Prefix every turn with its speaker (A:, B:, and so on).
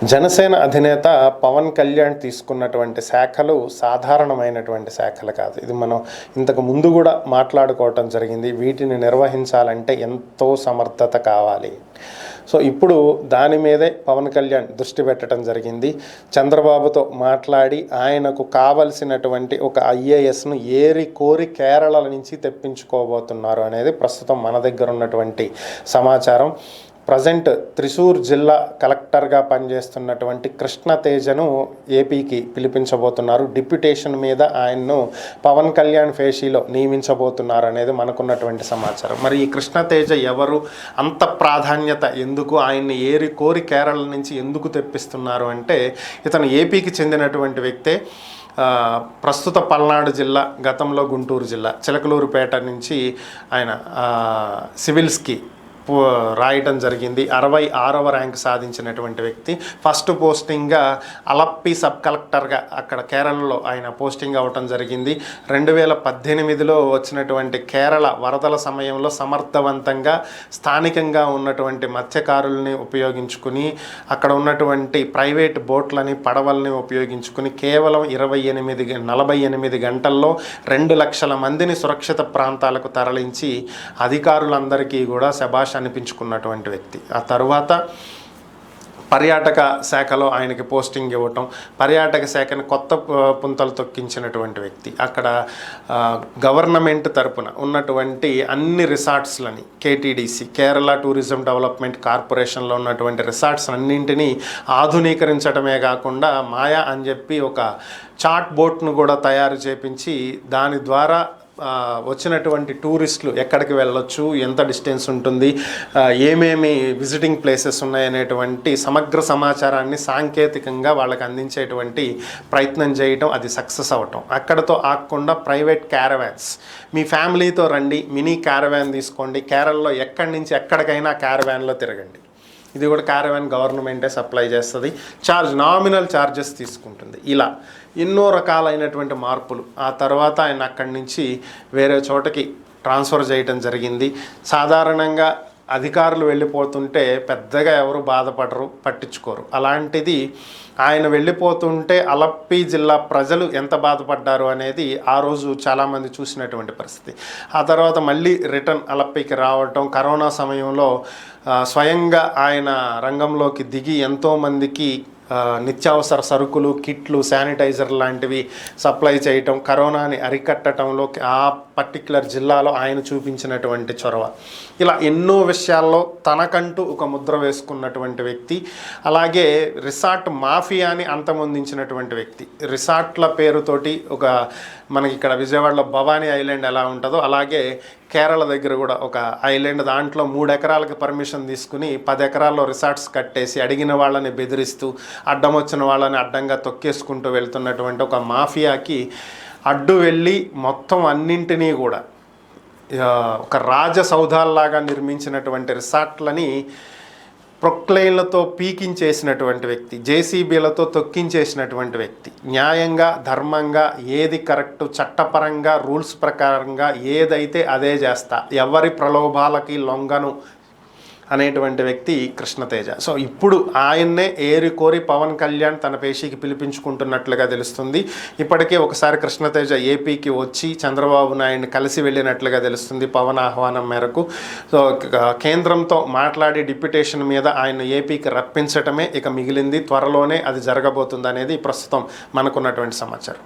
A: జనసేన అధినేత పవన్ కళ్యాణ్ తీసుకున్నటువంటి శాఖలు సాధారణమైనటువంటి శాఖలు కాదు. ఇది మనం ఇంతకు ముందు కూడా మాట్లాడుకోవటం జరిగింది. వీటిని నిర్వహించాలంటే ఎంతో సమర్థత కావాలి. సో ఇప్పుడు దాని మీదే పవన్ కళ్యాణ్ దృష్టి పెట్టడం జరిగింది. చంద్రబాబుతో మాట్లాడి ఆయనకు కావలసినటువంటి ఒక ఐఏఎస్ను ఏరి కోరి కేరళ నుంచి తెప్పించుకోబోతున్నారు అనేది ప్రస్తుతం మన దగ్గర ఉన్నటువంటి సమాచారం. ప్రజెంట్ త్రిశూర్ జిల్లా కలెక్టర్గా పనిచేస్తున్నటువంటి కృష్ణతేజను ఏపీకి పిలిపించబోతున్నారు. డిప్యుటేషన్ మీద ఆయన్ను పవన్ కళ్యాణ్ ఫేషీలో నియమించబోతున్నారు అనేది మనకున్నటువంటి సమాచారం. మరి ఈ కృష్ణతేజ ఎవరు, అంత ప్రాధాన్యత ఎందుకు, ఆయన్ని ఏరి కోరి కేరళ నుంచి ఎందుకు తెప్పిస్తున్నారు అంటే, ఇతను ఏపీకి చెందినటువంటి వ్యక్తే. ప్రస్తుత పల్నాడు జిల్లా, గతంలో గుంటూరు జిల్లా చిలకలూరుపేట నుంచి ఆయన సివిల్స్కి రాయటం జరిగింది. 66వ ర్యాంక్ సాధించినటువంటి వ్యక్తి. ఫస్ట్ పోస్టింగ్గా అలప్పి సబ్ కలెక్టర్గా అక్కడ కేరళలో ఆయన పోస్టింగ్ అవ్వటం జరిగింది. 2018లో వచ్చినటువంటి కేరళ వరదల సమయంలో సమర్థవంతంగా స్థానికంగా ఉన్నటువంటి మత్స్యకారుల్ని ఉపయోగించుకుని, అక్కడ ఉన్నటువంటి ప్రైవేట్ బోట్లని, పడవల్ని ఉపయోగించుకుని కేవలం 48 గంటల్లో 2 లక్షల మందిని సురక్షిత ప్రాంతాలకు తరలించి అధికారులందరికీ కూడా శభాష్ అనిపించుకున్నటువంటి వ్యక్తి. ఆ తర్వాత పర్యాటక శాఖలో ఆయనకి పోస్టింగ్ ఇవ్వటం, పర్యాటక శాఖని కొత్త పుంతలు తొక్కించినటువంటి వ్యక్తి. అక్కడ గవర్నమెంట్ తరపున ఉన్నటువంటి అన్ని రిసార్ట్స్లని, కేటీడీసీ కేరళ టూరిజం డెవలప్మెంట్ కార్పొరేషన్లో ఉన్నటువంటి రిసార్ట్స్ అన్నింటినీ ఆధునీకరించడమే కాకుండా మాయా అని చెప్పి ఒక చాట్ బోట్ను కూడా తయారు చేపించి దాని ద్వారా వచ్చినటువంటి టూరిస్టులు ఎక్కడికి వెళ్ళొచ్చు, ఎంత డిస్టెన్స్ ఉంటుంది, ఏమేమి విజిటింగ్ ప్లేసెస్ ఉన్నాయనేటువంటి సమగ్ర సమాచారాన్ని సాంకేతికంగా వాళ్ళకి అందించేటువంటి ప్రయత్నం చేయటం, అది సక్సెస్ అవ్వటం. అక్కడతో ఆగకుండా ప్రైవేట్ క్యారవాన్స్, మీ ఫ్యామిలీతో రండి, మినీ క్యారవాన్ తీసుకోండి, కేరళలో ఎక్కడి నుంచి ఎక్కడికైనా క్యారవాన్లో తిరగండి. ఇది కూడా క్యారవాన్ గవర్నమెంటే సప్లై చేస్తుంది, నామినల్ ఛార్జెస్ తీసుకుంటుంది. ఇలా ఎన్నో రకాలైనటువంటి మార్పులు. ఆ తర్వాత ఆయన అక్కడి నుంచి వేరే చోటకి ట్రాన్స్ఫర్ చేయటం జరిగింది. సాధారణంగా అధికారులు వెళ్ళిపోతుంటే పెద్దగా ఎవరు బాధపడరు, పట్టించుకోరు. అలాంటిది ఆయన వెళ్ళిపోతుంటే అలప్పి జిల్లా ప్రజలు ఎంత బాధపడ్డారు అనేది ఆ రోజు చాలామంది చూసినటువంటి పరిస్థితి. ఆ తర్వాత మళ్ళీ రిటర్న్ అలప్పికి రావటం, కరోనా సమయంలో స్వయంగా ఆయన రంగంలోకి దిగి ఎంతోమందికి నిత్యావసర సరుకులు, కిట్లు, శానిటైజర్ లాంటివి సప్లై చేయటం, కరోనాని అరికట్టడంలో ఆ పర్టిక్యులర్ జిల్లాలో ఆయన చూపించినటువంటి చొరవ, ఇలా ఎన్నో విషయాల్లో తనకంటూ ఒక ముద్ర వేసుకున్నటువంటి వ్యక్తి. అలాగే రిసార్ట్ మాఫియాని అంతమొందించినటువంటి వ్యక్తి. రిసార్ట్ల పేరుతోటి ఒక మనకి ఇక్కడ విజయవాడలో భవానీ ఐలాండ్ ఎలా ఉంటుందో అలాగే కేరళ దగ్గర కూడా ఒక ఐలాండ్, దాంట్లో 3 ఎకరాలకి పర్మిషన్ తీసుకుని 10 ఎకరాల్లో రిసార్ట్స్ కట్టేసి అడిగిన వాళ్ళని బెదిరిస్తూ, అడ్డం వచ్చిన వాళ్ళని అడ్డంగా తొక్కేసుకుంటూ వెళ్తున్నటువంటి ఒక మాఫియాకి అడ్డు వెళ్ళి మొత్తం అన్నింటినీ కూడా ఒక రాజసౌధాల్లాగా నిర్మించినటువంటి రిసార్ట్లని ప్రొక్లైన్లతో పీకించేసినటువంటి వ్యక్తి, జేసీబీలతో తొక్కించేసినటువంటి వ్యక్తి. న్యాయంగా, ధర్మంగా, ఏది కరెక్టు, చట్టపరంగా, రూల్స్ ప్రకారంగా ఏదైతే అదే చేస్తా, ఎవరి ప్రలోభాలకి లొంగను అనేటువంటి వ్యక్తి కృష్ణతేజ. సో ఇప్పుడు ఆయన్నే ఏరి కోరి పవన్ కళ్యాణ్ తన పేషీకి పిలిపించుకుంటున్నట్లుగా తెలుస్తుంది. ఇప్పటికే ఒకసారి కృష్ణతేజ ఏపీకి వచ్చి చంద్రబాబు నాయుడిని కలిసి వెళ్ళినట్లుగా తెలుస్తుంది పవన్ ఆహ్వానం మేరకు. సో కేంద్రంతో మాట్లాడి డిప్యుటేషన్ మీద ఆయన ఏపీకి రప్పించటమే ఇక మిగిలింది. త్వరలోనే అది జరగబోతుంది అనేది ప్రస్తుతం మనకున్నటువంటి సమాచారం.